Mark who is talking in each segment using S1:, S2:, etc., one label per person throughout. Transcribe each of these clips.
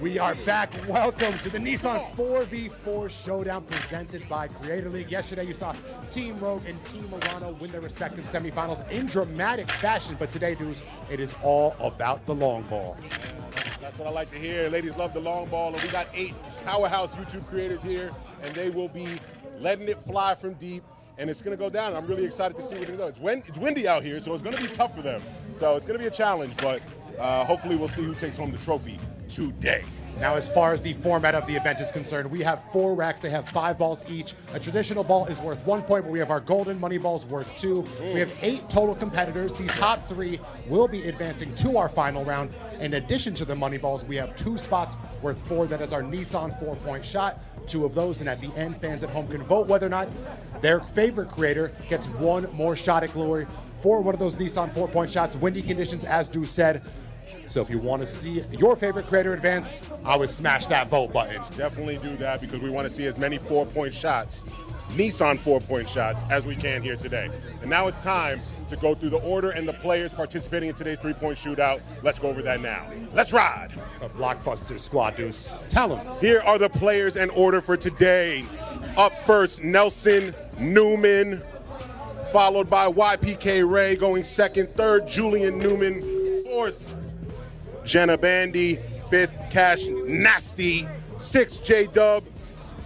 S1: We are back. Welcome to the Nissan 4v4 Showdown presented by Creator League. Yesterday you saw Team Rogue and Team Murano win their respective semifinals in dramatic fashion, but today, dudes, it is all about the long ball.
S2: That's what I like to hear. Ladies love the long ball, and we got 8 powerhouse YouTube creators here, and they will be letting it fly from deep, and it's going to go down. I'm really excited to see what they do. It's windy out here, so it's going to be tough for them. So it's going to be a challenge, but hopefully we'll see who takes home the trophy today.
S1: Now, as far as the format of the event is concerned, we have 4 racks. They have 5 balls each. A traditional ball is worth 1 point, but we have our golden money balls worth 2. We have 8 total competitors. The top 3 will be advancing to our final round. In addition to the money balls, we have 2 spots worth 4. That is our Nissan 4-point shot. 2 of those, and at the end, fans at home can vote whether or not their favorite creator gets 1 more shot at glory for one of those Nissan 4-point shots. Windy conditions, as Drew said. So if you want to see your favorite creator advance, I would smash that vote button.
S2: Definitely do that because we want to see as many 4-point shots, Nissan 4-point shots, as we can here today. And now it's time to go through the order and the players participating in today's 3-point shootout. Let's go over that now. Let's ride.
S1: It's a blockbuster squad, Deuce. Tell them.
S2: Here are the players in order for today. Up first, Nelson Newman, followed by YPK Raye going second. Third, Julian Newman. Fourth, Jenna Bandy. 5th, CashNasty. 6th, J-Dub.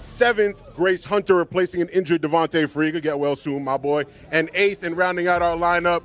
S2: 7th, Grace Hunter replacing an injured Devontae Friga. Get well soon, my boy. And 8th, and rounding out our lineup,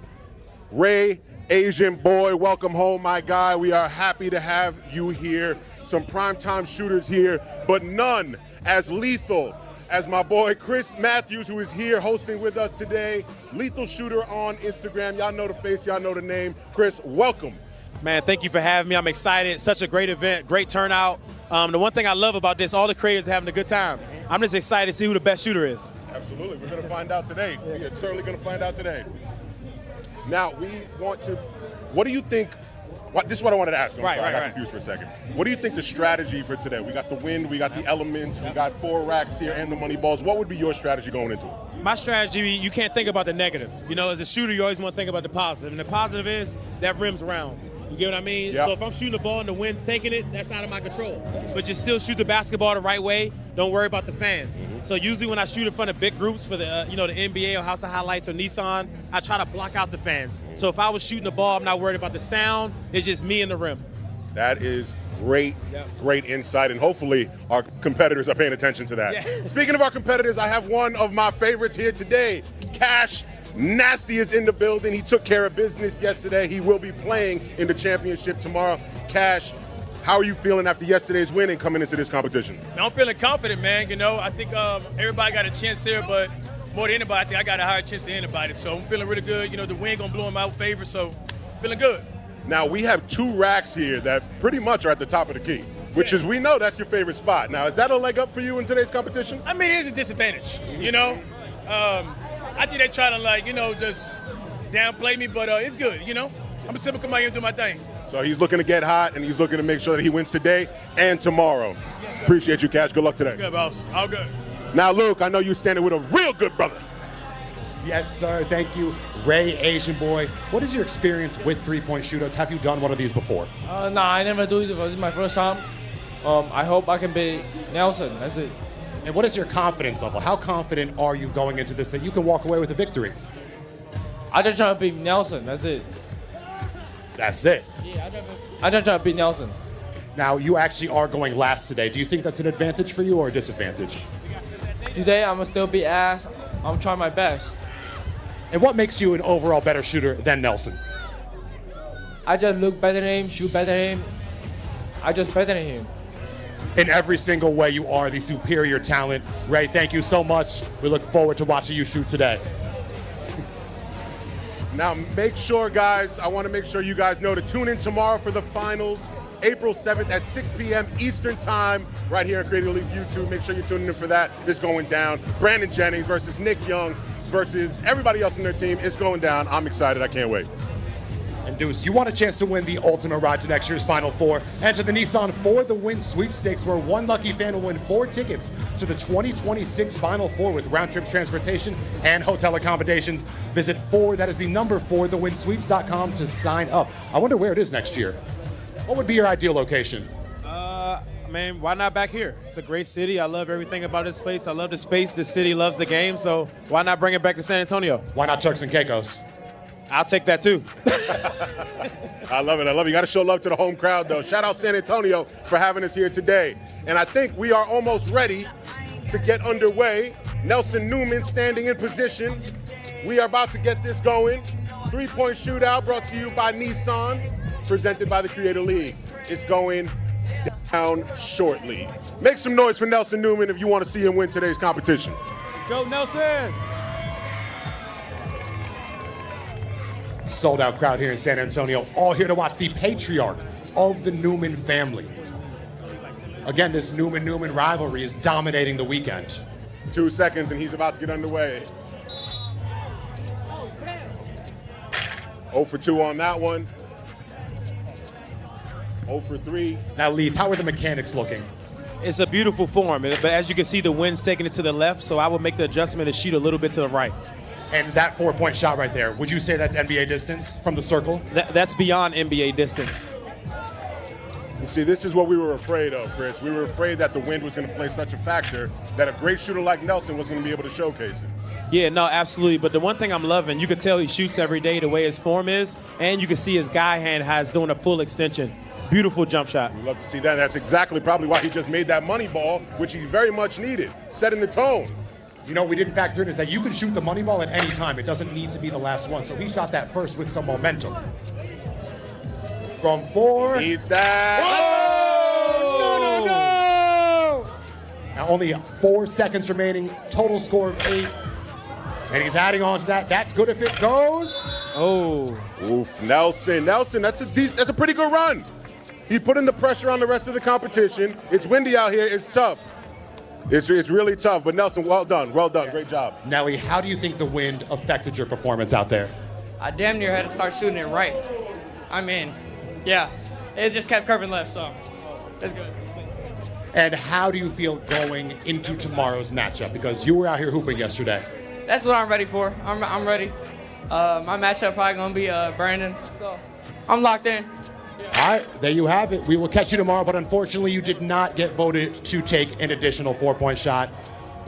S2: RayAsianBoy. Welcome home, my guy. We are happy to have you here. Some primetime shooters here, but none as lethal as my boy Chris Matthews, who is here hosting with us today. Lethal Shooter on Instagram. Y'all know the face, y'all know the name. Chris, welcome.
S3: Man, thank you for having me. I'm excited. Such a great event, great turnout. The one thing I love about this, all the creators are having a good time. I'm just excited to see who the best shooter is.
S2: Absolutely. We're going to find out today. We are certainly going to find out today. Now, we want to, what do you think, this is what I wanted to ask you. I got confused for a second. What do you think the strategy for today? We got the wind, we got the elements, we got 4 racks here and the money balls. What would be your strategy going into it?
S3: My strategy, you can't think about the negative. You know, as a shooter, you always want to think about the positive. And the positive is that rim's round. You get what I mean?
S2: Yep.
S3: So if I'm shooting the ball and the wind's taking it, that's out of my control. But you still shoot the basketball the right way. Don't worry about the fans. So usually when I shoot in front of big groups for the the NBA or House of Highlights or Nissan, I try to block out the fans. So if I was shooting the ball, I'm not worried about the sound. It's just me and the rim.
S2: That is great, great insight, and hopefully our competitors are paying attention to that.
S3: Yeah.
S2: Speaking of our competitors, I have one of my favorites here today. CashNasty is in the building. He took care of business yesterday. He will be playing in the championship tomorrow. Cash, how are you feeling after yesterday's win and coming into this competition?
S4: I'm feeling confident, man. You know, I think everybody got a chance here, but more than anybody, I think I got a higher chance than anybody. So I'm feeling really good. You know, the wind gonna blow in my favor, so feeling good.
S2: Now, we have 2 racks here that pretty much are at the top of the key, which is, we know that's your favorite spot. Now, is that a leg up for you in today's competition?
S4: I mean, it is a disadvantage, you know. I think they try to, just downplay me, but it's good, you know. I'm a simple come out here and do my thing.
S2: So he's looking to get hot, and he's looking to make sure that he wins today and tomorrow. Yes, appreciate you, Cash. Good luck today.
S4: Good, boss. All good.
S2: Now, Luke, I know you're standing with a real good brother.
S1: Yes, sir. Thank you, RayAsianBoy. What is your experience with 3-point shootouts? Have you done one of these before?
S5: No, I never do it. This is my first time. I hope I can beat Nelson. That's it.
S1: And what is your confidence level? How confident are you going into this that you can walk away with a victory?
S5: I just try to beat Nelson. That's it.
S1: That's it.
S5: Yeah, I just try to beat Nelson.
S1: Now, you actually are going last today. Do you think that's an advantage for you or a disadvantage?
S5: Today, I'm going to still be ass. I'm trying my best.
S1: And what makes you an overall better shooter than Nelson?
S5: I just look better than him, shoot better than him. I just better than him.
S1: In every single way, you are the superior talent. Ray, thank you so much. We look forward to watching you shoot today.
S2: Now, make sure, guys, I want to make sure you guys know to tune in tomorrow for the finals, April 7th at 6 p.m. Eastern Time, right here on Creator League YouTube. Make sure you're tuning in for that. It's going down. Brandon Jennings versus Nick Young versus everybody else in their team. It's going down. I'm excited. I can't wait.
S1: And Deuce, you want a chance to win the ultimate ride to next year's Final Four. Enter the Nissan for the Win Sweepstakes, where one lucky fan will win 4 tickets to the 2026 Final Four with round-trip transportation and hotel accommodations. Visit 4, that is the number 4, thewinsweeps.com to sign up. I wonder where it is next year. What would be your ideal location?
S3: Man, why not back here? It's a great city. I love everything about this place. I love the space. The city loves the game, so why not bring it back to San Antonio?
S1: Why not Turks and Caicos?
S3: I'll take that too.
S2: I love it. I love it. You got to show love to the home crowd, though. Shout out San Antonio for having us here today. And I think we are almost ready to get underway. Nelson Newman standing in position. We are about to get this going. 3-point shootout brought to you by Nissan, presented by the Creator League. It's going down shortly. Make some noise for Nelson Newman if you want to see him win today's competition.
S3: Let's go, Nelson.
S1: Sold out crowd here in San Antonio, all here to watch the patriarch of the Newman family. Again, this Newman-Newman rivalry is dominating the weekend.
S2: 2 seconds and he's about to get underway. 0 for 2 on that one. 0 for 3.
S1: Now, Leith, how are the mechanics looking?
S3: It's a beautiful form, but as you can see, the wind's taking it to the left, so I would make the adjustment and shoot a little bit to the right.
S1: And that 4-point shot right there, would you say that's NBA distance from the circle?
S3: That's beyond NBA distance.
S2: You see, this is what we were afraid of, Chris. We were afraid that the wind was going to play such a factor that a great shooter like Nelson was going to be able to showcase it.
S3: Yeah, no, absolutely. But the one thing I'm loving, you can tell he shoots every day the way his form is, and you can see his guy hand has doing a full extension. Beautiful jump shot.
S2: We love to see that. That's exactly probably why he just made that money ball, which he very much needed, setting the tone.
S1: You know, we didn't factor in is that you can shoot the money ball at any time. It doesn't need to be the last one. So he shot that first with some momentum. From 4.
S2: Needs that.
S1: Oh! No! Now only 4 seconds remaining. Total score of 8. And he's adding on to that. That's good if it goes.
S3: Oh.
S2: Oof, Nelson, that's a pretty good run. He put in the pressure on the rest of the competition. It's windy out here. It's tough. It's really tough. But Nelson, well done. Great job.
S1: Nelly, how do you think the wind affected your performance out there?
S6: I damn near had to start shooting it right. I mean, yeah, it just kept curving left, so that's good.
S1: And how do you feel going into tomorrow's matchup? Because you were out here hooping yesterday.
S6: That's what I'm ready for. I'm ready. My matchup probably gonna be Brandon, so I'm locked in.
S1: All right, there you have it. We will catch you tomorrow, but unfortunately you did not get voted to take an additional 4-point shot.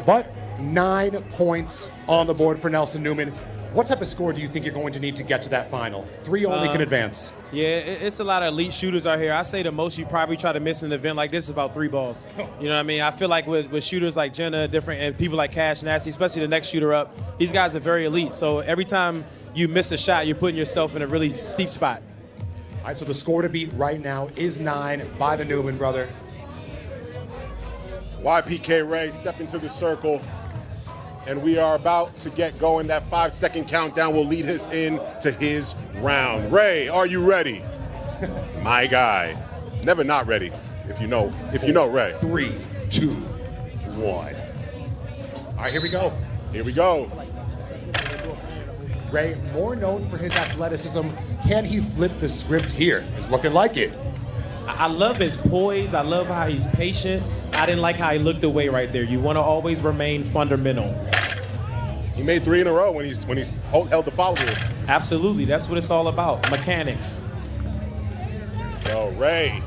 S1: But 9 points on the board for Nelson Newman. What type of score do you think you're going to need to get to that final? 3 only can advance.
S3: Yeah, it's a lot of elite shooters out here. I say the most you probably try to miss in an event like this is about 3 balls. You know what I mean? I feel like with shooters like Jenna, and people like CashNasty, especially the next shooter up, these guys are very elite. So every time you miss a shot, you're putting yourself in a really steep spot.
S1: All right, so the score to beat right now is 9 by the Newman brother.
S2: YPK Raye step into the circle, and we are about to get going. That 5-second countdown will lead us into his round. Raye, are you ready? My guy. Never not ready, if you know Raye.
S1: 3, 2, 1. All right, here we go.
S2: Here we go.
S1: Raye, more known for his athleticism, can he flip the script here? It's looking like it.
S3: I love his poise. I love how he's patient. I didn't like how he looked away right there. You want to always remain fundamental.
S2: He made 3 in a row when he's held the follow through.
S3: Absolutely. That's what it's all about. Mechanics.
S2: Yo, Raye.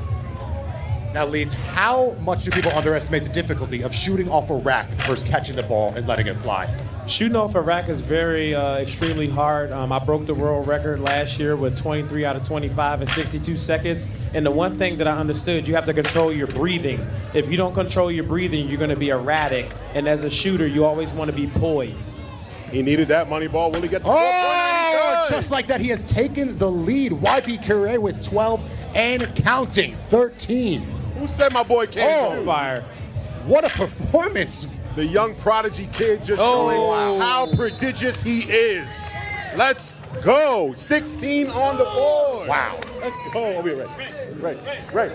S1: Now, Leith, how much do people underestimate the difficulty of shooting off a rack versus catching the ball and letting it fly?
S3: Shooting off a rack is very extremely hard. I broke the world record last year with 23 out of 25 in 62 seconds. And the one thing that I understood, you have to control your breathing. If you don't control your breathing, you're going to be erratic. And as a shooter, you always want to be poised.
S2: He needed that money ball. Will he get the 4-point?
S1: Just like that, he has taken the lead. YPK with 12 and counting, 13.
S2: Who said my boy can't shoot?
S3: Fire.
S1: What a performance.
S2: The young prodigy kid just showing how prodigious he is. Let's go. 16 on the board.
S1: Wow.
S2: Let's go. Over here, Raye.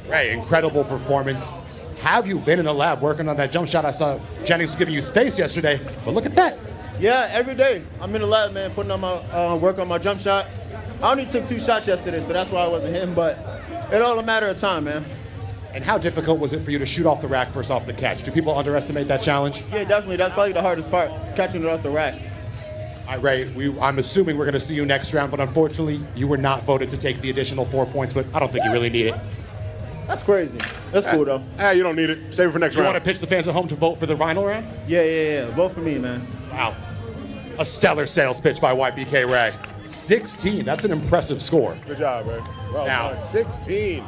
S1: Raye, incredible performance. Have you been in the lab working on that jump shot? I saw Jennings giving you space yesterday, but look at that.
S7: Yeah, every day. I'm in the lab, man, putting on my work on my jump shot. I only took 2 shots yesterday, so that's why I wasn't hitting, but it's all a matter of time, man.
S1: And how difficult was it for you to shoot off the rack versus off the catch? Do people underestimate that challenge?
S7: Yeah, definitely. That's probably the hardest part, catching it off the rack.
S1: All right, Raye, I'm assuming we're going to see you next round, but unfortunately, you were not voted to take the additional 4 points, but I don't think you really need it.
S7: That's crazy. That's cool, though.
S2: You don't need it. Save it for next
S1: You
S2: round.
S1: want to pitch the fans at home to vote for the final round?
S7: Yeah. Vote for me, man.
S1: Wow. A stellar sales pitch by YPK Raye. 16. That's an impressive score.
S2: Good job, Ray. Well
S1: Now-
S2: done. 16.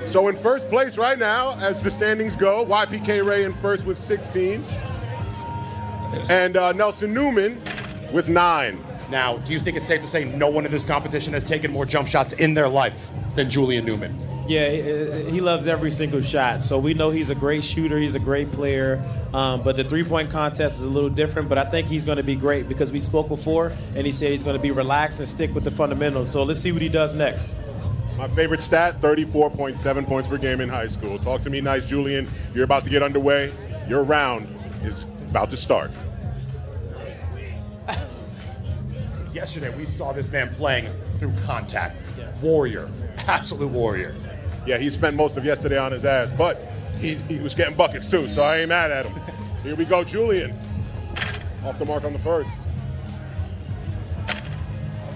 S2: So in first place right now, as the standings go, YPK Raye in first with 16. And Nelson Newman with 9.
S1: Now, do you think it's safe to say no one in this competition has taken more jump shots in their life than Julian Newman?
S3: Yeah, he loves every single shot. So we know he's a great shooter. He's a great player. But the three-point contest is a little different. But I think he's going to be great because we spoke before, and he said he's going to be relaxed and stick with the fundamentals. So let's see what he does next.
S2: My favorite stat, 34.7 points per game in high school. Talk to me nice, Julian. You're about to get underway. Your round is about to start.
S1: Yesterday, we saw this man playing through contact. Warrior. Absolute warrior.
S2: Yeah, he spent most of yesterday on his ass, but he was getting buckets too, so I ain't mad at him. Here we go, Julian. Off the mark on the first.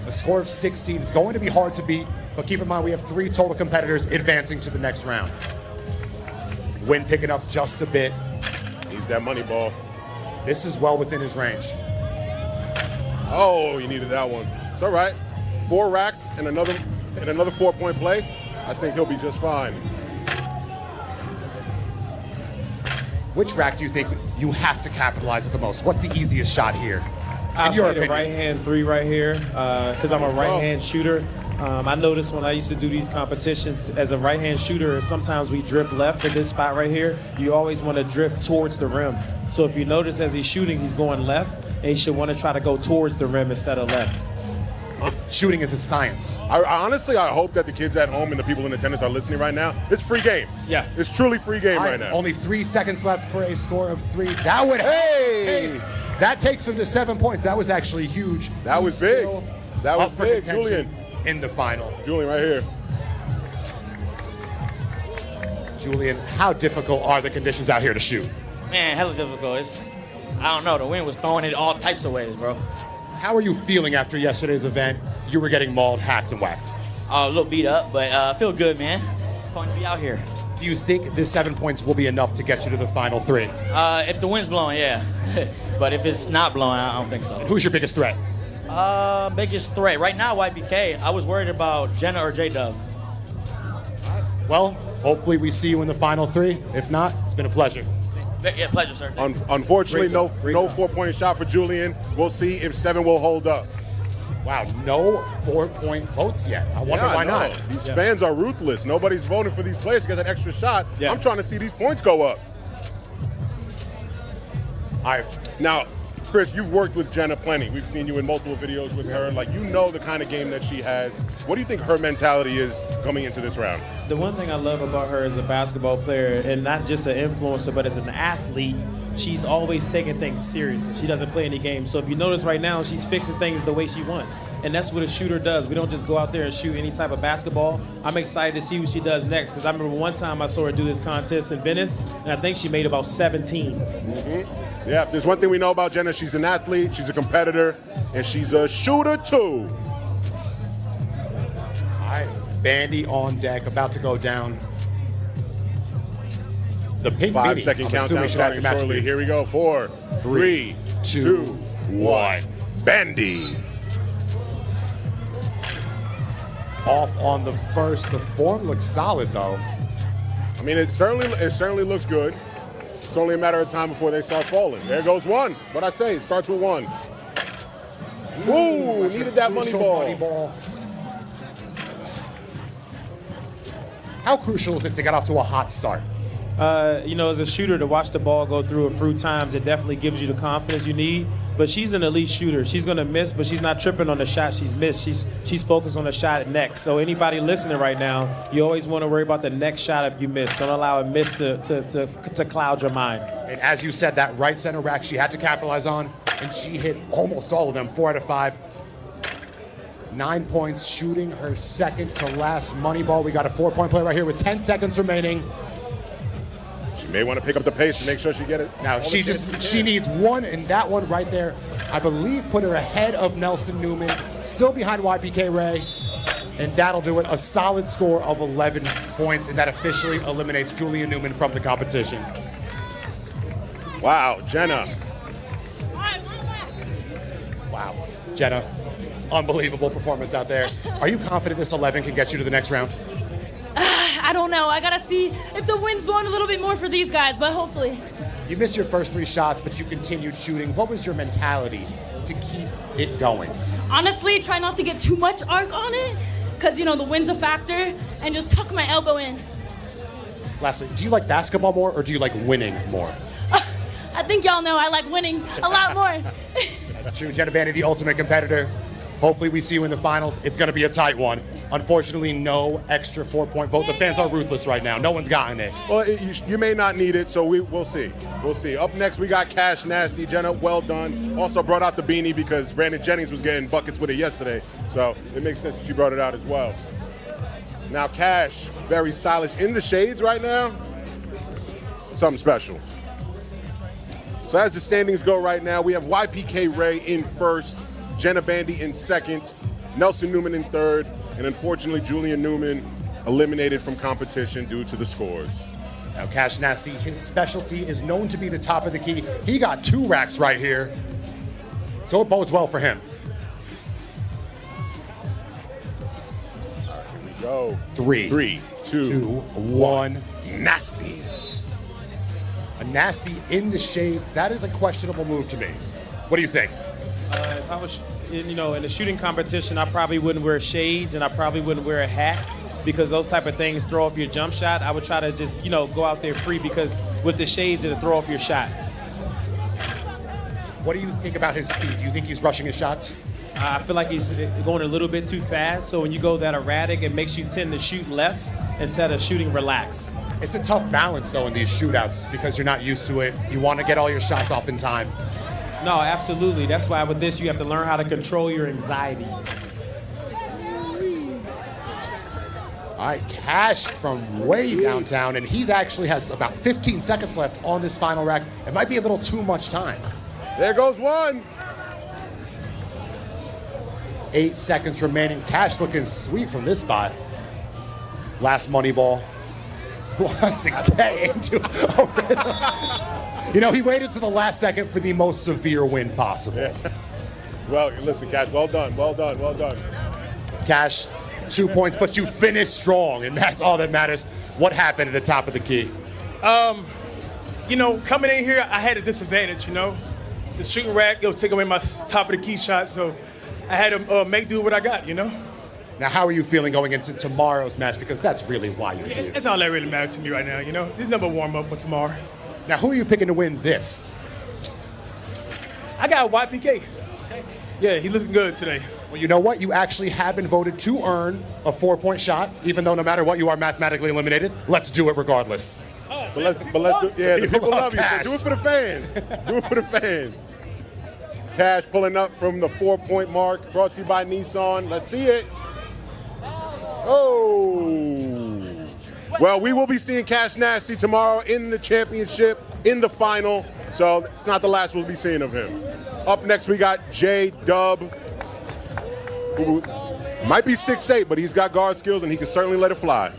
S1: A score of 16. It's going to be hard to beat, but keep in mind we have 3 total competitors advancing to the next round. Win picking up just a bit.
S2: He's that money ball.
S1: This is well within his range.
S2: Oh, he needed that one. It's all right. 4 racks and another 4-point play. I think he'll be just fine.
S1: Which rack do you think you have to capitalize at the most? What's the easiest shot here?
S3: I'll
S1: In your
S3: say the
S1: opinion.
S3: right-hand 3 right here because I'm a right-hand shooter. I noticed when I used to do these competitions as a right-hand shooter, sometimes we drift left in this spot right here. You always want to drift towards the rim. So if you notice as he's shooting, he's going left, and he should want to try to go towards the rim instead of left.
S1: Shooting is a science.
S2: I honestly hope that the kids at home and the people in attendance are listening right now. It's free game.
S3: Yeah.
S2: It's truly free game right now.
S1: Only 3 seconds left for a score of 3. That would
S2: Hey!
S1: That takes him to 7 points. That was actually huge.
S2: That was big.
S1: Still
S2: That was
S1: up for
S2: big,
S1: contention
S2: Julian.
S1: in the final.
S2: Julian right here.
S1: Julian, how difficult are the conditions out here to shoot?
S8: Man, hella difficult. I don't know. The wind was throwing it all types of ways, bro.
S1: How are you feeling after yesterday's event? You were getting mauled, hacked, and whacked.
S8: A little beat up, but I feel good, man. Fun to be out here.
S1: Do you think this 7 points will be enough to get you to the final 3?
S8: If the wind's blowing, yeah. But if it's not blowing, I don't think so.
S1: Who's your biggest threat?
S8: Biggest threat right now, YPK. I was worried about Jenna or J-Dub.
S1: Well, hopefully we see you in the final 3. If not, it's been a pleasure.
S8: Yeah, pleasure, sir.
S2: Unfortunately, no
S1: Great job.
S2: 4-point shot for Julian. We'll see if 7 will hold up.
S1: Wow, no 4-point votes yet. I wonder
S2: Yeah,
S1: why
S2: I know.
S1: not.
S2: These fans are ruthless. Nobody's voting for these players to get that extra shot.
S3: Yeah.
S2: I'm trying to see these points go up.
S1: All right.
S2: Now, Chris, you've worked with Jenna plenty. We've seen you in multiple videos with her. Like, you know the kind of game that she has. What do you think her mentality is coming into this round?
S3: The one thing I love about her as a basketball player, and not just an influencer, but as an athlete, she's always taking things seriously. She doesn't play any games. So if you notice right now, she's fixing things the way she wants. And that's what a shooter does. We don't just go out there and shoot any type of basketball. I'm excited to see what she does next because I remember one time I saw her do this contest in Venice, and I think she made about 17.
S2: Yeah, if there's one thing we know about Jenna, she's an athlete, she's a competitor, and she's a shooter too.
S1: All right. Bandy on deck, about to go down. The pink
S2: 5-second
S1: I'm
S2: countdown
S1: assuming we should have
S2: starting
S1: some
S2: shortly.
S1: attributes.
S2: Here we go. 4, 3, 2, 1. Bandy.
S1: Off on the first. The form looks solid, though.
S2: I mean, it certainly looks good. It's only a matter of time before they start falling. There goes 1. What I say, it starts with 1. Ooh, needed that money ball.
S1: How crucial is it to get off to a hot start?
S3: As a shooter, to watch the ball go through a few times, it definitely gives you the confidence you need. But she's an elite shooter. She's going to miss, but she's not tripping on the shot she's missed. She's focused on the shot next. So anybody listening right now, you always want to worry about the next shot if you miss. Don't allow a miss to cloud your mind.
S1: And as you said, that right center rack she had to capitalize on, and she hit almost all of them, 4 out of 5. 9 points, shooting her second to last money ball. We got a 4-point play right here with 10 seconds remaining.
S2: She may want to pick up the pace and make sure she get it.
S1: Now she needs 1, and that one right there, I believe, put her ahead of Nelson Newman, still behind YPK Raye. And that'll do it. A solid score of 11 points, and that officially eliminates Julian Newman from the competition.
S2: Wow, Jenna.
S1: Wow. Jenna, unbelievable performance out there. Are you confident this 11 can get you to the next round?
S9: I don't know. I gotta see if the wind's blowing a little bit more for these guys, but hopefully.
S1: You missed your first 3 shots, but you continued shooting. What was your mentality to keep it going?
S9: Honestly, try not to get too much arc on it, because, you know, the wind's a factor, and just tuck my elbow in.
S1: Lastly, do you like basketball more, or do you like winning more?
S9: I think y'all know I like winning a lot more.
S1: That's true. Jenna Bandy, the ultimate competitor. Hopefully we see you in the finals. It's going to be a tight one. Unfortunately, no extra 4-point vote. The fans are ruthless right now. No one's gotten it.
S2: Well, you may not need it, so we'll see. We'll see. Up next, we got CashNasty. Jenna, well done. Also brought out the beanie because Brandon Jennings was getting buckets with it yesterday, so it makes sense that she brought it out as well. Now, Cash, very stylish in the shades right now. Something special. So as the standings go right now, we have YPK Raye in first, Jenna Bandy in second, Nelson Newman in third, and unfortunately Julian Newman eliminated from competition due to the scores.
S1: Now CashNasty, his specialty is known to be the top of the key. He got 2 racks right here, so it bodes well for him.
S2: Here we go.
S1: 3,
S2: 2,
S1: 1.
S2: Nasty.
S1: A nasty in the shades. That is a questionable move to me. What do you think?
S3: If I was, in the shooting competition, I probably wouldn't wear shades and I probably wouldn't wear a hat because those type of things throw off your jump shot. I would try to just, go out there free because with the shades, it'll throw off your shot.
S1: What do you think about his speed? Do you think he's rushing his shots?
S3: I feel like he's going a little bit too fast. So when you go that erratic, it makes you tend to shoot left instead of shooting relaxed.
S1: It's a tough balance, though, in these shootouts because you're not used to it. You want to get all your shots off in time.
S3: No, absolutely. That's why with this, you have to learn how to control your anxiety.
S1: All right, Cash from way downtown, and he's actually has about 15 seconds left on this final rack. It might be a little too much time.
S2: There goes one.
S1: 8 seconds remaining. Cash looking sweet from this spot. Last money ball. Wants to get into he waited to the last second for the most severe win possible.
S2: Yeah. Well, listen, Cash, well done.
S1: Cash, 2 points, but you finished strong, and that's all that matters. What happened at the top of the key?
S4: Coming in here, I had a disadvantage, The shooting rack, took away my top of the key shot, so I had to make do what I got,
S1: Now, how are you feeling going into tomorrow's match? Because that's really why you're here.
S4: That's all that really matters to me right now, This is number warm-up for tomorrow.
S1: Now, who are you picking to win this?
S4: I got YPK. Yeah, he's looking good today.
S1: Well, you know what? You actually have been voted to earn a 4-point shot, even though no matter what, you are mathematically eliminated. Let's do it regardless.
S2: But let's do the people love you. So do it for the fans. Do it for the fans. Cash pulling up from the 4-point mark, brought to you by Nissan. Let's see it. Oh. Well, we will be seeing CashNasty tomorrow in the championship, in the final. So it's not the last we'll be seeing of him. Up next, we got J-Dub, who might be 6'8", but he's got guard skills and he can certainly let it fly.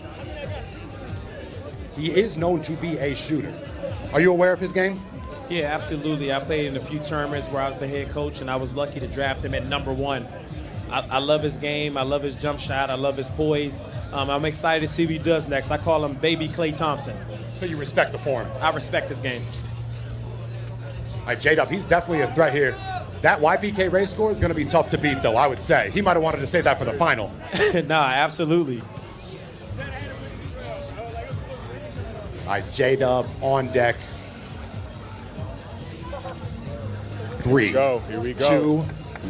S1: He is known to be a shooter. Are you aware of his game?
S3: Yeah, absolutely. I played in a few tournaments where I was the head coach, and I was lucky to draft him at number 1. I love his game. I love his jump shot. I love his poise. I'm excited to see what he does next. I call him Baby Klay Thompson.
S1: So you respect the form?
S3: I respect his game.
S1: All right, J-Dub, he's definitely a threat here. That YPK Raye score is going to be tough to beat, though, I would say. He might have wanted to save that for the final.
S3: Nah, absolutely.
S1: All right, J-Dub on deck. 3,
S2: Here we go.
S1: 2,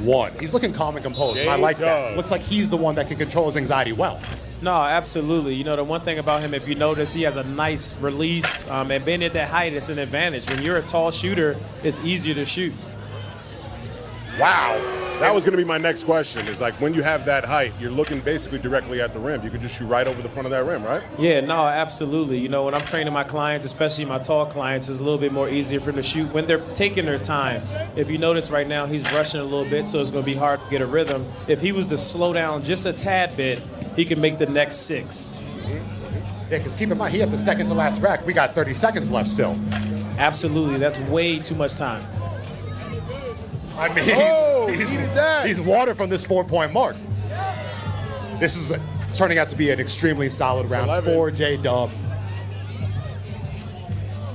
S1: 1. He's looking calm and composed, and I like that. Looks like he's the one that can control his anxiety well.
S3: No, absolutely. The one thing about him, if you notice, he has a nice release, and being at that height, it's an advantage. When you're a tall shooter, it's easier to shoot.
S2: Wow. That was going to be my next question. Is like when you have that height, you're looking basically directly at the rim. You can just shoot right over the front of that rim, right?
S3: Yeah, no, absolutely. When I'm training my clients, especially my tall clients, it's a little bit more easier for them to shoot when they're taking their time. If you notice right now, he's rushing a little bit, so it's going to be hard to get a rhythm. If he was to slow down just a tad bit, he can make the next 6.
S1: Yeah, because keep in mind, he had the second to last rack. We got 30 seconds left still.
S3: Absolutely, that's way too much time.
S1: I mean,
S2: he needed that.
S1: he's water from this 4-point mark. This is turning out to be an extremely solid round
S2: 11.
S1: for J-Dub.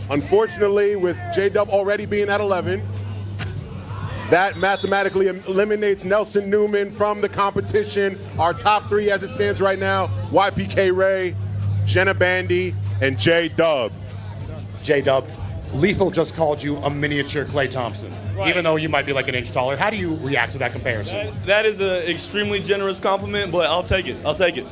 S2: Unfortunately, with J-Dub already being at 11, that mathematically eliminates Nelson Newman from the competition. Our top 3 as it stands right now, YPK Raye, Jenna Bandy, and J-Dub.
S1: J-Dub, Lethal just called you a miniature Klay Thompson,
S10: Right.
S1: even though you might be like an inch taller. How do you react to that comparison?
S10: That is an extremely generous compliment, but I'll take it. I'll take it.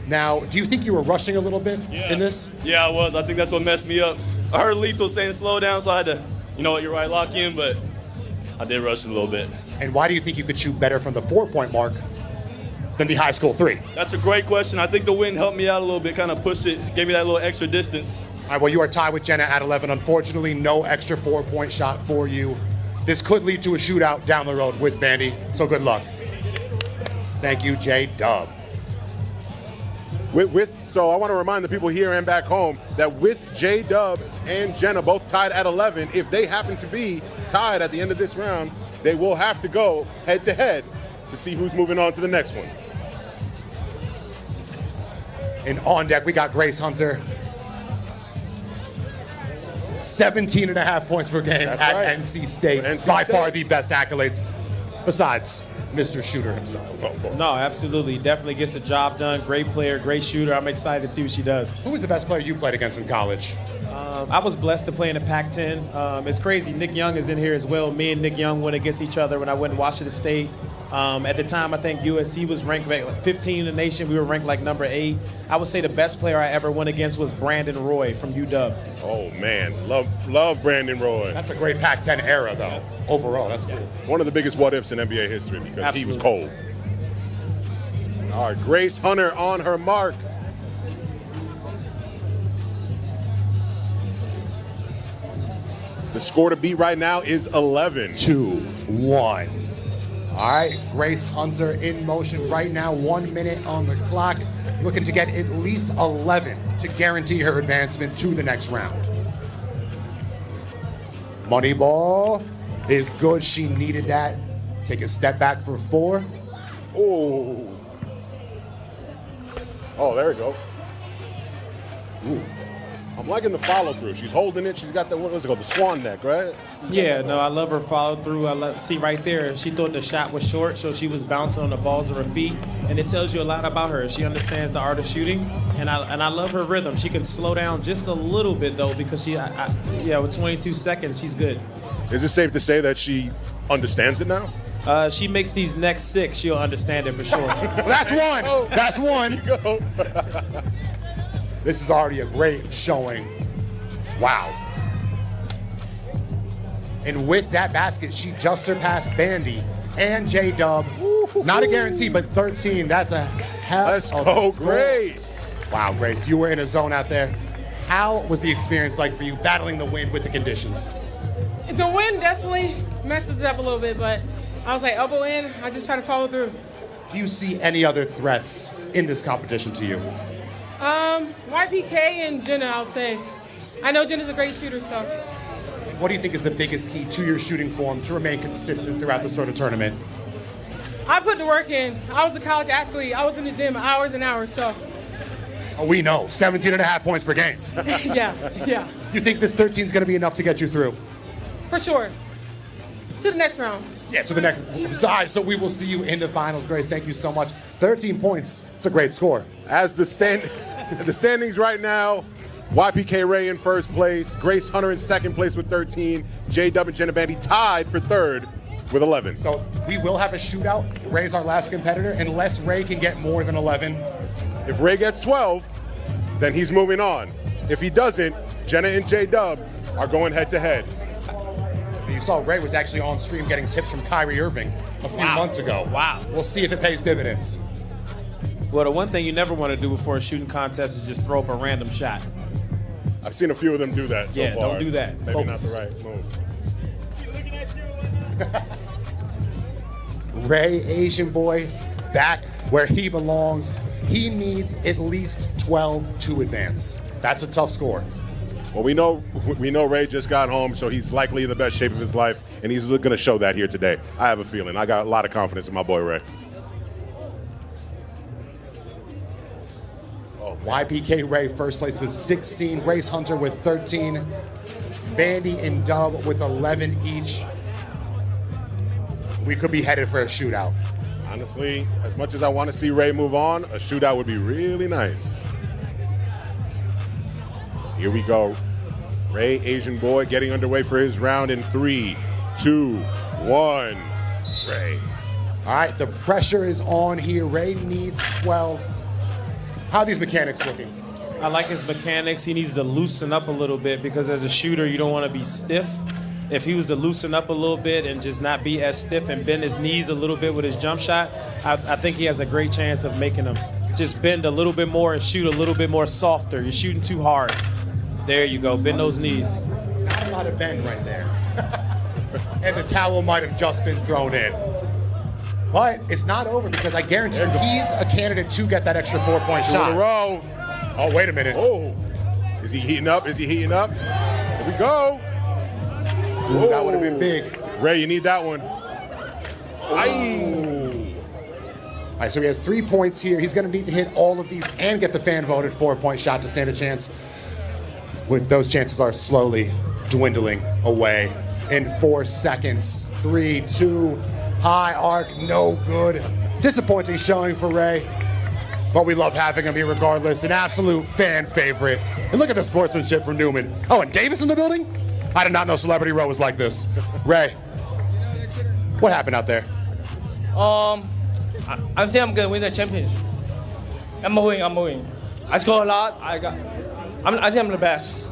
S1: Now, do you think you were rushing a little bit in this?
S10: Yeah, I was. I think that's what messed me up. I heard Lethal saying slow down, so I had to, you know what, you're right, lock in, but I did rush a little bit.
S1: And why do you think you could shoot better from the 4-point mark than the high school 3?
S10: That's a great question. I think the wind helped me out a little bit, kind of pushed it, gave me that little extra distance.
S1: All right, well, you are tied with Jenna at 11. Unfortunately, no extra 4-point shot for you. This could lead to a shootout down the road with Bandy, so good luck. Thank you, J-Dub.
S2: So I want to remind the people here and back home that with J-Dub and Jenna both tied at 11, if they happen to be tied at the end of this round, they will have to go head-to-head to see who's moving on to the next one.
S1: And on deck, we got Grace Hunter. 17.5 points per game
S2: That's
S1: at
S2: right.
S1: NC State.
S2: NC
S1: By
S2: State.
S1: far the best accolades, besides Mr. Shooter himself.
S3: No, absolutely. Definitely gets the job done. Great player, great shooter. I'm excited to see what she does.
S1: Who was the best player you played against in college?
S3: I was blessed to play in the Pac-10. It's crazy. Nick Young is in here as well. Me and Nick Young went against each other when I went to Washington State. At the time, I think USC was ranked like 15 in the nation. We were ranked like number 8. I would say the best player I ever went against was Brandon Roy from UW.
S2: Oh, man. Love Brandon Roy.
S1: That's a great Pac-10 era, though. Overall, that's cool.
S2: One of the biggest what-ifs in NBA history because he was
S3: Absolutely.
S2: cold. All right, Grace Hunter on her mark. The score to beat right now is 11.
S1: 2-1. All right, Grace Hunter in motion right now. 1 minute on the clock. Looking to get at least 11 to guarantee her advancement to the next round. Moneyball is good. She needed that. Take a step back for 4.
S2: Oh. Oh, there we go. Ooh. I'm liking the follow through. She's holding it. She's got the, what was it called? The swan neck, right?
S3: Yeah, no, I love her follow through. See right there, she thought the shot was short, so she was bouncing on the balls of her feet, and it tells you a lot about her. She understands the art of shooting, and I love her rhythm. She can slow down just a little bit though, because with 22 seconds, she's good.
S2: Is it safe to say that she understands it now?
S3: She makes these next 6, she'll understand it for sure.
S1: That's one.
S2: Oh.
S1: That's one.
S2: Go.
S1: This is already a great showing. Wow. And with that basket, she just surpassed Bandy and J-Dub. It's not a guarantee, but 13, that's a hell
S2: Let's
S1: of
S2: go,
S1: a score.
S2: Grace.
S1: Wow, Grace, you were in a zone out there. How was the experience like for you battling the wind with the conditions?
S11: The wind definitely messes it up a little bit, but I was like elbow in. I just try to follow through.
S1: Do you see any other threats in this competition to you?
S11: YPK and Jenna, I'll say. I know Jenna's a great shooter, so.
S1: What do you think is the biggest key to your shooting form to remain consistent throughout this sort of tournament?
S11: I put the work in. I was a college athlete. I was in the gym hours and hours, so.
S1: Oh, we know, 17.5 points per game.
S11: Yeah.
S1: You think this 13 is going to be enough to get you through?
S11: For sure. To the next round.
S1: Yeah, to the next. All right, so we will see you in the finals, Grace. Thank you so much. 13 points. It's a great score.
S2: As the standings right now, YPK Raye in first place, Grace Hunter in second place with 13, J-Dub and Jenna Bandy tied for third with 11.
S1: So we will have a shootout. Ray's our last competitor, unless Raye can get more than 11.
S2: If Raye gets 12, then he's moving on. If he doesn't, Jenna and J-Dub are going head to head.
S1: You saw Raye was actually on stream getting tips from Kyrie Irving a few months ago.
S3: Wow.
S1: We'll see if it pays dividends.
S3: Well, the one thing you never want to do before a shooting contest is just throw up a random shot.
S2: I've seen a few of them do that so
S3: Yeah,
S2: far.
S3: don't do that.
S2: Maybe
S3: Focus.
S2: not the right move.
S1: RayAsianBoy back where he belongs. He needs at least 12 to advance. That's a tough score.
S2: Well, we know Raye just got home, so he's likely in the best shape of his life, and he's going to show that here today. I have a feeling. I got a lot of confidence in my boy Raye.
S1: YPK Raye first place with 16, Race Hunter with 13, Bandy and Dub with 11 each. We could be headed for a shootout.
S2: Honestly, as much as I want to see Raye move on, a shootout would be really nice. Here we go. RayAsianBoy getting underway for his round in 3, 2, 1. Raye.
S1: All right, the pressure is on here. Raye needs 12. How are these mechanics looking?
S3: I like his mechanics. He needs to loosen up a little bit because as a shooter, you don't want to be stiff. If he was to loosen up a little bit and just not be as stiff and bend his knees a little bit with his jump shot, I think he has a great chance of making him just bend a little bit more and shoot a little bit more softer. You're shooting too hard. There you go. Bend those knees.
S1: Not a lot of bend right there. And the towel might have just been thrown in. But it's not over because I guarantee you he's a candidate to get that extra 4-point shot.
S2: In a row.
S1: Oh, wait a minute.
S2: Oh, is he heating up? Is he heating up? Here we go.
S1: Ooh, that would have been big.
S2: Raye, you need that one.
S1: All right, so he has 3 points here. He's going to need to hit all of these and get the fan-voted 4-point shot to stand a chance. Those chances are slowly dwindling away. In 4 seconds, 3, 2, high arc, no good. Disappointing showing for Raye, but we love having him here regardless. An absolute fan favorite. And look at the sportsmanship from Newman. Oh, and Davis in the building? I did not know Celebrity Row was like this. Raye, what happened out there?
S5: I'm saying I'm gonna win the championship. I'm moving. I score a lot. I think I'm the best.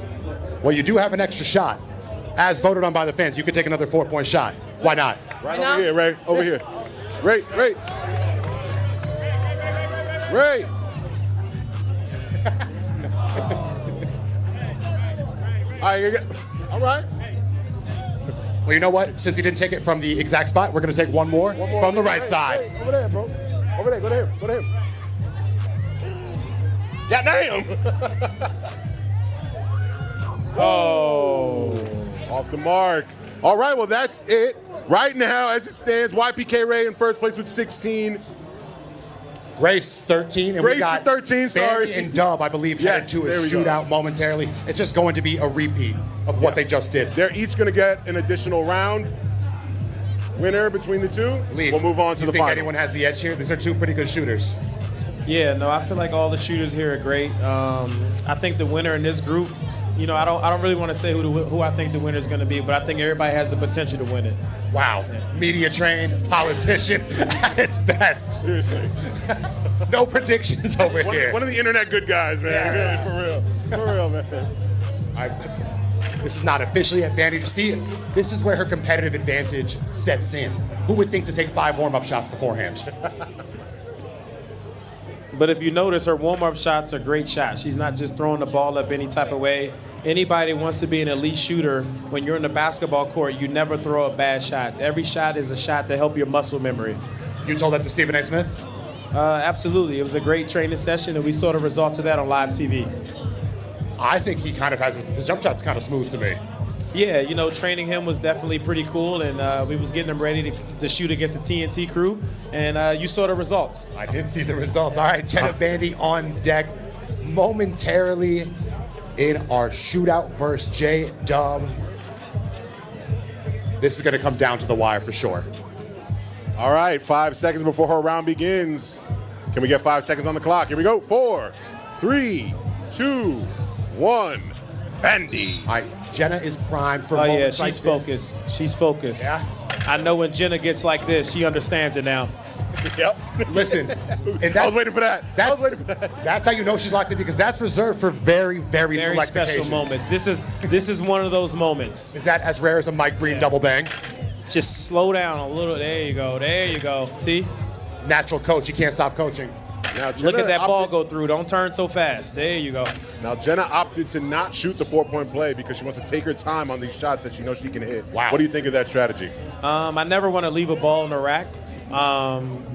S1: Well, you do have an extra shot. As voted on by the fans, you could take another 4-point shot. Why not?
S2: Right over here, Raye. Over here. Raye. All right.
S1: Well, you know what? Since he didn't take it from the exact spot, we're going to take one more from the right side.
S2: Hey, over there, bro. Over there. Go to him. Yeah, damn. Oh, off the mark. All right, well, that's it. Right now, as it stands, YPK Raye in first place with 16.
S1: Race 13, and
S2: Race
S1: we got
S2: 13, sorry.
S1: Bandy and Dub, I believe, headed to a shootout momentarily. It's just going to be a repeat of what they just did.
S2: They're each going to get an additional round. Winner between the two. We'll move on to the final.
S1: Do you think anyone has the edge here? These are two pretty good shooters.
S3: Yeah, no, I feel like all the shooters here are great. I think the winner in this group, you know, I don't really want to say who I think the winner is going to be, but I think everybody has the potential to win it.
S1: Wow. Media trained politician at its best.
S2: Seriously.
S1: No predictions over here.
S2: One of the internet good guys, man.
S1: Yeah.
S2: For real, man.
S1: This is not officially at Bandy. See, this is where her competitive advantage sets in. Who would think to take 5 warm-up shots beforehand?
S3: But if you notice, her warm-up shots are great shots. She's not just throwing the ball up any type of way. Anybody wants to be an elite shooter, when you're in the basketball court, you never throw up bad shots. Every shot is a shot to help your muscle memory.
S1: You told that to Stephen A. Smith?
S3: Absolutely. It was a great training session, and we saw the results of that on live TV.
S1: I think he kind of has his jump shot's kind of smooth to me.
S3: Yeah, you know, training him was definitely pretty cool, and we was getting him ready to shoot against the TNT crew, and you saw the results.
S1: I did see the results. All right, Jenna Bandy on deck momentarily in our shootout versus J-Dub. This is going to come down to the wire for sure.
S2: All right, 5 seconds before her round begins. Can we get 5 seconds on the clock? Here we go. 4, 3, 2, 1. Bandy.
S1: All right, Jenna is primed for
S3: moments
S1: like
S3: she's focused. She's focused.
S1: Yeah.
S3: I know when Jenna gets like this, she understands it now.
S2: Yep.
S1: Listen, and
S2: I was waiting for that.
S1: That's how you know she's locked in, because that's reserved for very, very select
S3: special
S1: occasions.
S3: moments. This is one of those moments.
S1: Is that as rare as a Mike Breen double bang?
S3: Just slow down a little. There you go. There you go. See?
S1: Natural coach. You can't stop coaching.
S2: Now,
S3: Look at that ball go through. Don't turn so fast. There you go.
S2: Now, Jenna opted to not shoot the 4-point play because she wants to take her time on these shots that she knows she can hit.
S1: Wow.
S2: What do you think of that strategy?
S3: I never want to leave a ball in the rack.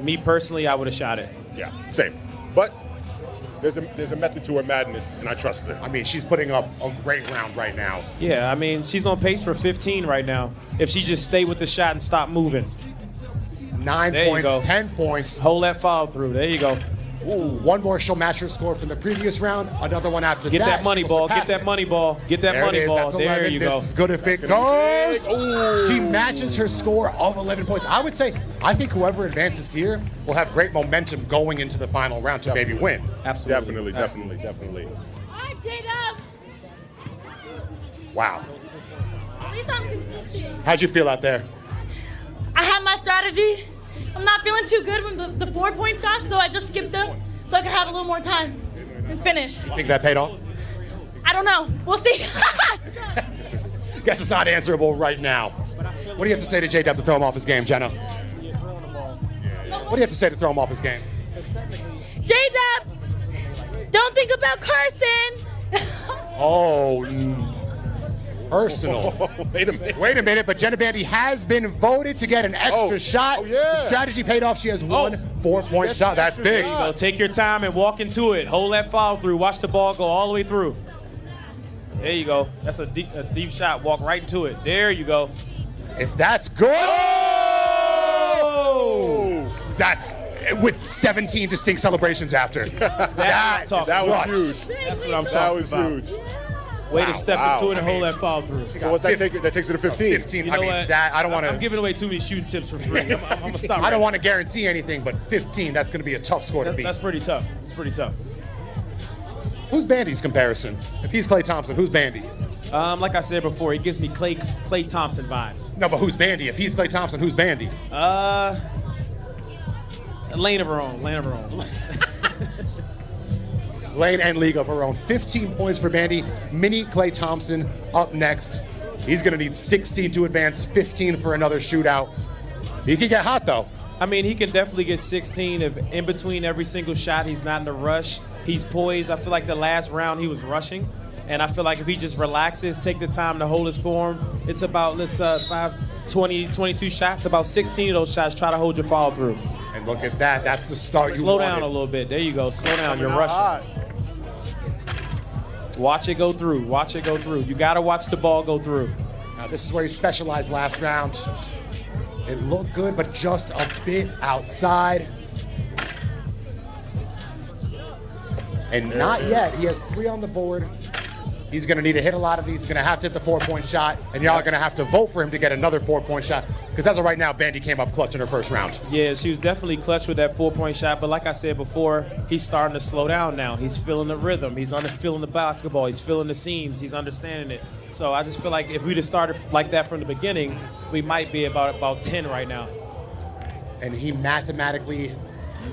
S3: Me personally, I would have shot it.
S2: Yeah, same. But there's a method to her madness, and I trust her.
S1: I mean, she's putting up a great round right now.
S3: Yeah, I mean, she's on pace for 15 right now. If she just stay with the shot and stop moving.
S1: 9
S3: There you
S1: points,
S3: go.
S1: 10 points.
S3: Hold that follow through. There you go.
S1: Ooh, one more, she'll match her score from the previous round. Another one after
S3: Get
S1: that.
S3: that money
S1: she'll
S3: ball.
S1: surpass
S3: Get that
S1: it.
S3: money ball. Get that
S1: There it
S3: money
S1: is.
S3: ball.
S1: That's
S3: There
S1: 11.
S3: you
S1: This
S3: go.
S1: is good if it goes. She matches her score of 11 points. I would say, I think whoever advances here will have great momentum going into the final round to maybe win.
S3: Absolutely.
S2: Definitely.
S9: All right, J-Dub.
S1: Wow.
S9: At least I'm consistent.
S1: How'd you feel out there?
S9: I had my strategy. I'm not feeling too good with the 4-point shot, so I just skipped them so I could have a little more time and finish.
S1: Think that paid off?
S9: I don't know. We'll see.
S1: Guess it's not answerable right now. What do you have to say to J-Dub to throw him off his game, Jenna? What do you have to say to throw him off his game?
S9: J-Dub, don't think about Carson.
S1: Oh, personal.
S2: Wait a minute.
S1: Wait a minute, but Jenna Bandy has been voted to get an extra shot.
S2: Oh, yeah.
S1: The strategy paid off. She has one 4-point shot. That's big.
S3: There you go. Take your time and walk into it. Hold that follow through. Watch the ball go all the way through. There you go. That's a deep shot. Walk right into it. There you go.
S1: If that's good. Oh! That's with 17 distinct celebrations after. that
S2: was huge.
S3: That's what I'm
S2: That
S3: talking
S2: was
S3: about.
S2: huge.
S3: Way
S1: Wow,
S3: to step
S1: wow.
S3: into it and
S1: I
S3: hold
S1: mean,
S3: that follow through.
S2: So what's that take? That takes it to 15.
S1: 15.
S3: You
S1: I
S3: know
S1: mean,
S3: what?
S1: that I don't want
S3: I'm
S1: to.
S3: giving away too many shooting tips for free. I'm gonna stop.
S1: I don't want to guarantee anything, but 15. That's going to be a tough score to beat.
S3: That's pretty tough. It's pretty tough.
S1: Who's Bandy's comparison? If he's Klay Thompson, who's Bandy?
S3: Like I said before, he gives me Clay Thompson vibes.
S1: No, but who's Bandy? If he's Klay Thompson, who's Bandy?
S3: Lane of her own. Lane of her own.
S1: Lane and league of her own. 15 points for Bandy. Mini Klay Thompson up next. He's going to need 16 to advance, 15 for another shootout. He can get hot, though.
S3: I mean, he can definitely get 16 if in between every single shot he's not in a rush. He's poised. I feel like the last round he was rushing. And I feel like if he just relaxes, take the time to hold his form, it's about, 22 shots, about 16 of those shots, try to hold your follow through.
S1: And look at that. That's the start you
S3: Slow
S1: wanted.
S3: down a little bit. There you go. Slow down. You're rushing. Watch it go through. Watch it go through. You got to watch the ball go through.
S1: Now, this is where he specialized last round. It looked good, but just a bit outside. And not yet. He has 3 on the board. He's going to need to hit a lot of these. He's going to have to hit the 4-point shot, and y'all are going to have to vote for him to get another 4-point shot. Because as of right now, Bandy came up clutch in her first round.
S3: Yeah, she was definitely clutch with that 4-point shot. But like I said before, he's starting to slow down now. He's feeling the rhythm. He's feeling the basketball. He's feeling the seams. He's understanding it. So I just feel like if we'd have started like that from the beginning, we might be about 10 right now.
S1: And he mathematically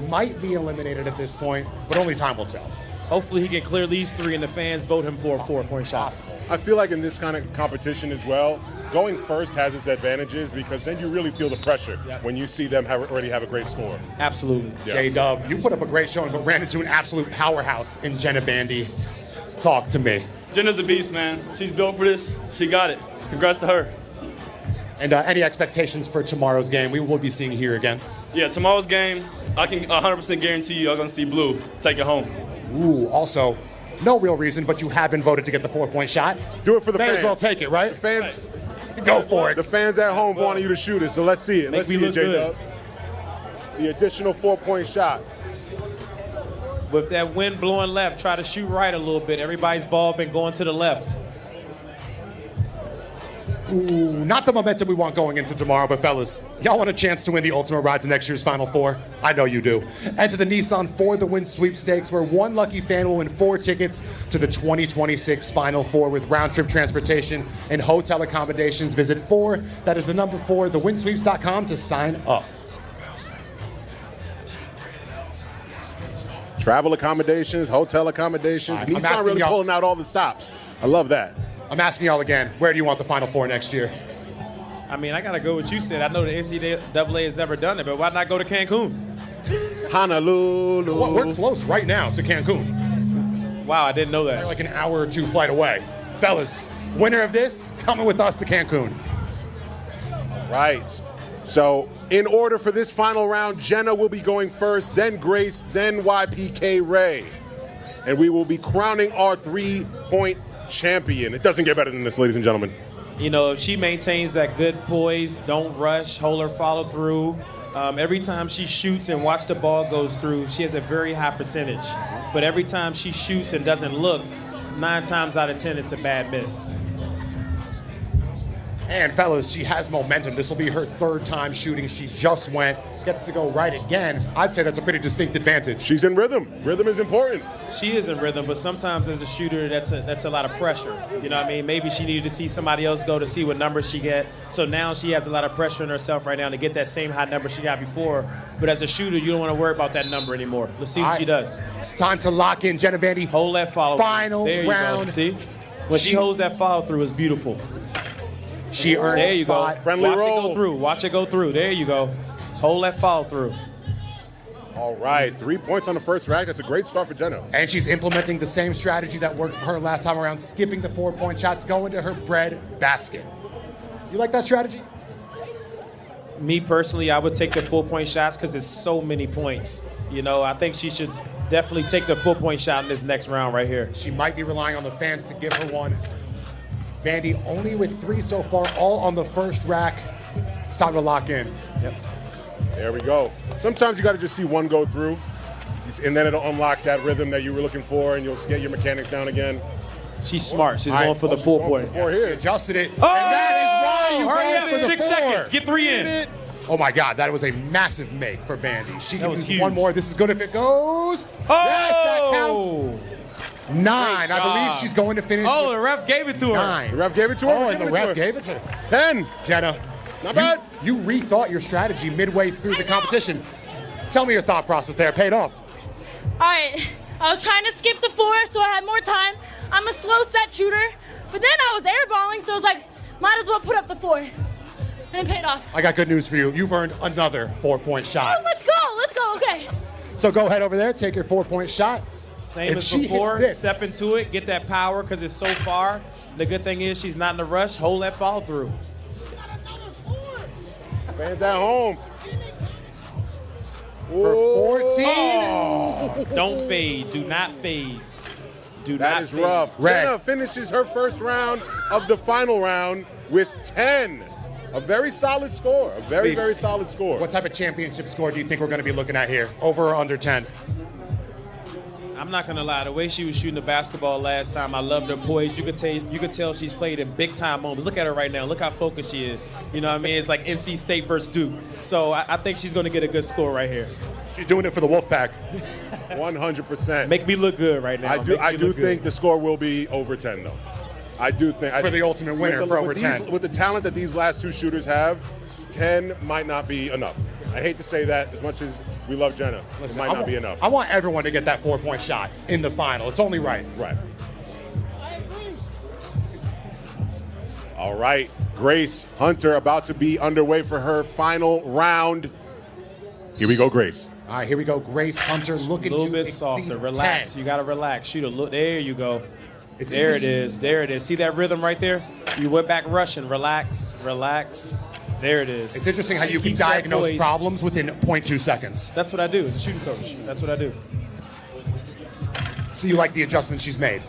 S1: might be eliminated at this point, but only time will tell.
S3: Hopefully he can clear these 3 and the fans vote him for a 4-point shot.
S2: I feel like in this kind of competition as well, going first has its advantages because then you really feel the pressure when you see them already have a great score.
S3: Absolutely.
S2: Yeah.
S1: J-Dub, you put up a great showing, but ran into an absolute powerhouse in Jenna Bandy. Talk to me.
S10: Jenna's a beast, man. She's built for this. She got it. Congrats to her.
S1: And any expectations for tomorrow's game? We will be seeing here again.
S10: Yeah, tomorrow's game, I can 100% guarantee you I'm going to see blue. Take it home.
S1: Ooh, also, no real reason, but you have been voted to get the 4-point shot.
S2: Do it for the
S1: May
S2: fans.
S1: as well take it, right?
S2: The fans,
S1: go for it.
S2: The fans at home wanting you to shoot it, so let's see it. Let's see it, J-Dub. The additional 4-point shot.
S3: With that wind blowing left, try to shoot right a little bit. Everybody's ball been going to the left.
S1: Ooh, not the momentum we want going into tomorrow, but fellas, y'all want a chance to win the ultimate ride to next year's Final Four? I know you do. Enter the Nissan For the Win Sweepstakes, where one lucky fan will win 4 tickets to the 2026 Final Four with round-trip transportation and hotel accommodations. Visit 4, that is the number 4, thewinsweeps.com to sign up.
S2: Travel accommodations, hotel accommodations.
S1: I'm
S2: Nissan
S1: asking
S2: really
S1: y'all-
S2: pulling out all the stops. I love that.
S1: I'm asking y'all again, where do you want the Final Four next year?
S3: I mean, I got to go with what you said. I know the NCAA has never done it, but why not go to Cancun?
S2: Honolulu.
S1: Well, we're close right now to Cancun.
S3: Wow, I didn't know that.
S1: They're like an hour or 2 flight away. Fellas, winner of this, coming with us to Cancun.
S2: Right. So, in order for this final round, Jenna will be going first, then Grace, then YPK Raye. and we will be crowning our 3-point champion. It doesn't get better than this, ladies and gentlemen.
S3: You know, if she maintains that good poise, don't rush, hold her follow through. Every time she shoots and watch the ball goes through, she has a very high percentage. But every time she shoots and doesn't look, 9 times out of 10, it's a bad miss.
S1: And fellas, she has momentum. This will be her 3rd time shooting. She just went, gets to go right again. I'd say that's a pretty distinct advantage.
S2: She's in rhythm. Rhythm is important.
S3: She is in rhythm, but sometimes as a shooter, that's a lot of pressure. You know what I mean? Maybe she needed to see somebody else go to see what numbers she get. So now she has a lot of pressure on herself right now to get that same high number she got before. But as a shooter, you don't want to worry about that number anymore. Let's see what she does.
S1: It's time to lock in Jenna Vandy.
S3: Hold that follow.
S1: Final
S3: there you
S1: round.
S3: Go. See? When she holds that follow through, it's beautiful.
S1: She earned
S3: there you go.
S2: Friendly
S3: Watch
S2: roll.
S3: it go through. Watch it go through. There you go. Hold that follow through.
S2: All right, 3 points on the first rack. That's a great start for Jenna.
S1: And she's implementing the same strategy that worked for her last time around, skipping the 4-point shots, going to her bread basket. You like that strategy?
S3: Me personally, I would take the 4-point shots because it's so many points. You know, I think she should definitely take the 4-point shot in this next round right here.
S1: She might be relying on the fans to give her one. Vandy only with 3 so far, all on the first rack. It's time to lock in.
S3: Yep.
S2: There we go. Sometimes you got to just see one go through, and then it'll unlock that rhythm that you were looking for, and you'll get your mechanics down again.
S3: She's smart. She's going for the 4-point.
S1: She adjusted it.
S3: Oh!
S1: And that is why you
S3: hurry
S1: go
S3: up,
S1: for the
S3: 6
S1: 4.
S3: seconds. Get 3 in.
S1: Oh my God, that was a massive make for Vandy. She
S3: That
S1: can
S3: was
S1: use
S3: huge.
S1: one more. This is good if it goes.
S3: Oh!
S1: Yes, that counts. 9. I believe she's going to finish.
S3: Oh, the ref gave it to her.
S1: 9.
S2: The ref gave it to her.
S1: Oh, and the ref gave it to her.
S2: 10.
S1: Jenna,
S2: not bad.
S1: You rethought your strategy midway through the competition. Tell me your thought process there. Paid off.
S9: All right, I was trying to skip the 4 so I had more time. I'm a slow set shooter, but then I was airballing, so I was like, might as well put up the 4. And it paid off.
S1: I got good news for you. You've earned another 4-point shot.
S9: Oh, let's go, okay.
S1: So go ahead over there, take your 4-point shot.
S3: Same
S1: If
S3: as
S1: she hits
S3: before,
S1: this-
S3: step into it, get that power because it's so far. The good thing is she's not in a rush. Hold that follow through.
S2: Fans at home.
S1: For 14.
S3: Oh, don't fade. Do not fade. Do
S2: That
S3: not
S2: is
S3: fade.
S2: rough. Jenna finishes her first round of the final round with 10. A very solid score. A very, very solid score.
S1: What type of championship score do you think we're going to be looking at here? Over or under 10?
S3: I'm not gonna lie. The way she was shooting the basketball last time, I loved her poise. You could tell she's played in big time moments. Look at her right now. Look how focused she is. You know what I mean? It's like NC State versus Duke. So I think she's gonna get a good score right here.
S1: She's doing it for the Wolfpack.
S2: 100%.
S3: Make me look good right now.
S2: I do think the score will be over 10 though. I do think
S1: For the ultimate winner, for over 10.
S2: With the talent that these last 2 shooters have, 10 might not be enough. I hate to say that, as much as we love Jenna,
S1: Listen,
S2: it might not be enough.
S1: I want everyone to get that 4-point shot in the final. It's only right.
S2: Right. All right, Grace Hunter about to be underway for her final round. Here we go, Grace.
S1: All right, here we go. Grace Hunter looking
S3: A little
S1: to
S3: bit
S1: exceed
S3: softer. Relax.
S1: 10.
S3: You gotta relax. Shoot a look. There you go.
S1: It's
S3: There it
S1: interesting.
S3: is. There it is. See that rhythm right there? You went back rushing. Relax. Relax. There it is.
S1: It's interesting how you can
S3: Keeps that
S1: diagnose
S3: poise.
S1: problems within 0.2 seconds.
S3: That's what I do as a shooting coach. That's what I do.
S1: So you like the adjustments she's made?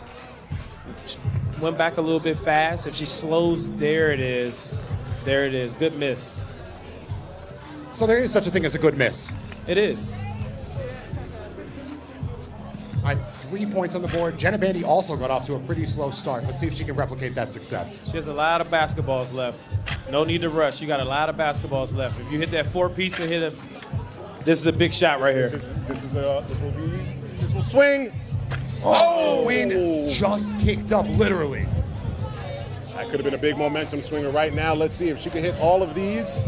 S3: Went back a little bit fast. If she slows, there it is. There it is. Good miss.
S1: So there is such a thing as a good miss.
S3: It is.
S1: All right, 3 points on the board. Jenna Vandy also got off to a pretty slow start. Let's see if she can replicate that success.
S3: She has a lot of basketballs left. No need to rush. You got a lot of basketballs left. If you hit that 4-piece and hit it, this is a big shot right here.
S2: This will swing.
S1: Oh, wind just kicked up, literally.
S2: That could have been a big momentum swinger right now. Let's see if she can hit all of these.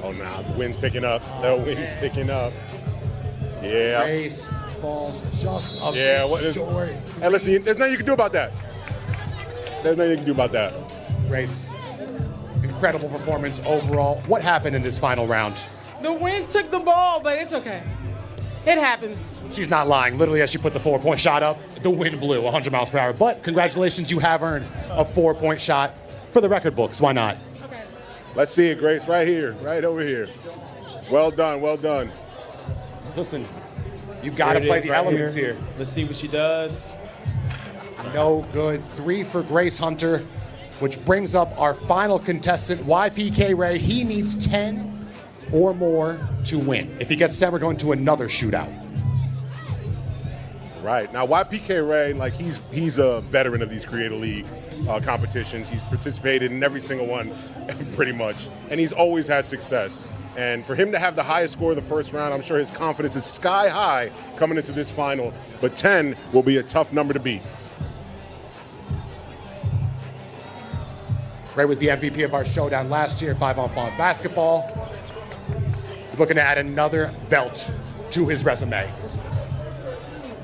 S2: Oh, nah, the wind's picking up. The wind's picking up. Yeah.
S1: Grace falls just a
S2: Yeah.
S1: bit short.
S2: And listen, there's nothing you can do about that. There's nothing you can do about that.
S1: Grace, incredible performance overall. What happened in this final round?
S11: The wind took the ball, but it's okay. It happens.
S1: She's not lying. Literally, as she put the 4-point shot up, the wind blew 100 miles per hour. But congratulations, you have earned a 4-point shot for the record books. Why not?
S11: Okay.
S2: Let's see it, Grace, right here, right over here. Well done, well done.
S1: Listen, You got to
S3: There it
S1: play
S3: is
S1: the
S3: right
S1: elements here.
S3: Let's see what she does.
S1: No good. 3 for Grace Hunter, which brings up our final contestant, YPK Raye. He needs 10 or more to win. If he gets 10, we're going to another shootout.
S2: Right. Now, YPK Raye, like he's a veteran of these Creator League competitions. He's participated in every single one, pretty much, and he's always had success. And for him to have the highest score of the first round, I'm sure his confidence is sky high coming into this final. But 10 will be a tough number to beat.
S1: Raye was the MVP of our Showdown last year, 5-on-5 basketball. Looking to add another belt to his resume.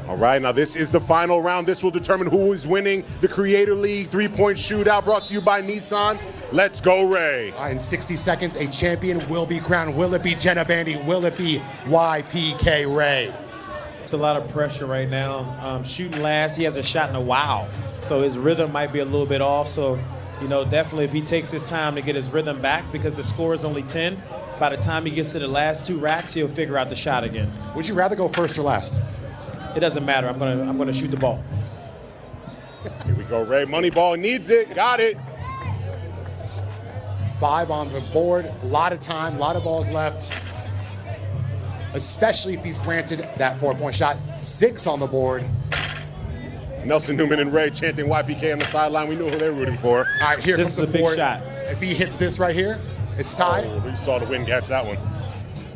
S2: All right, now this is the final round. This will determine who is winning the Creator League 3-point shootout, brought to you by Nissan. Let's go, Raye.
S1: In 60 seconds, a champion will be crowned. Will it be Jenna Bandy? Will it be YPK Raye?
S3: It's a lot of pressure right now. Shooting last, he hasn't shot in a while, so his rhythm might be a little bit off. So, you know, definitely if he takes his time to get his rhythm back, because the score is only 10, by the time he gets to the last 2 racks, he'll figure out the shot again.
S1: Would you rather go first or last?
S3: It doesn't matter. I'm gonna shoot the ball.
S2: Here we go, Raye. Moneyball needs it. Got it.
S1: 5 on the board. A lot of time, a lot of balls left. Especially if he's granted that 4-point shot. 6 on the board.
S2: Nelson Newman and Raye chanting YPK on the sideline. We knew who they were rooting for.
S1: All right, here
S3: This
S1: comes
S3: is
S1: the
S3: a big
S1: board.
S3: shot.
S1: If he hits this right here, it's tied.
S2: Oh, we saw the wind catch that one.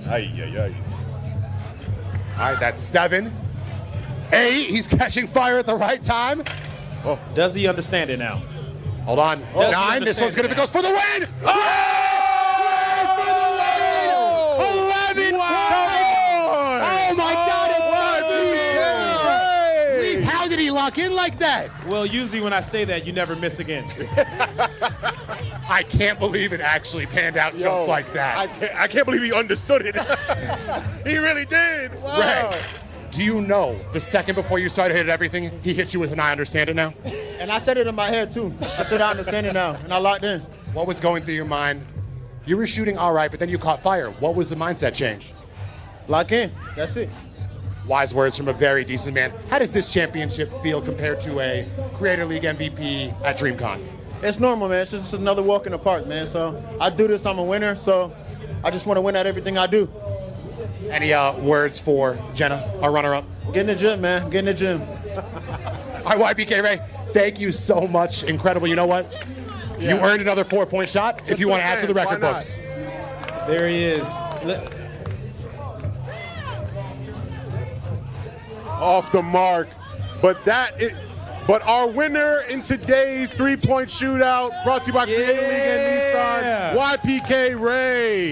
S2: Ay, ay, ay.
S1: All right, that's 7. 8, he's catching fire at the right time.
S3: Oh. Does he understand it now?
S1: Hold on.
S3: Does he
S1: 9, this one's good if it goes for the win.
S2: Oh!
S1: 11 Oh my God, it's how did he lock in like that?
S3: Well, usually when I say that, you never miss again.
S1: I can't believe it actually panned out just like that.
S2: I can't believe he understood it. He really did. Wow.
S1: Raye, do you know the second before you started hitting everything, he hit you with an I understand it now?
S7: And I said it in my head too. I said I understand it now, and I locked in.
S1: What was going through your mind? You were shooting all right, but then you caught fire. What was the mindset change?
S7: Lock in. That's it.
S1: Wise words from a very decent man. How does this championship feel compared to a Creator League MVP at DreamCon?
S7: It's normal, man. It's just another walk in the park, man. So I do this, I'm a winner, so I just want to win at everything I do.
S1: Any words for Jenna, our runner-up?
S7: Get in the gym, man. Get in the gym.
S1: All right, YPK Raye, thank you so much. Incredible. You know what? You earned another 4-point shot if you want to add to the record books.
S3: There he is.
S2: Off the mark. But our winner in today's 3-point shootout, brought to you by Creator League and Nissan, YPK Raye.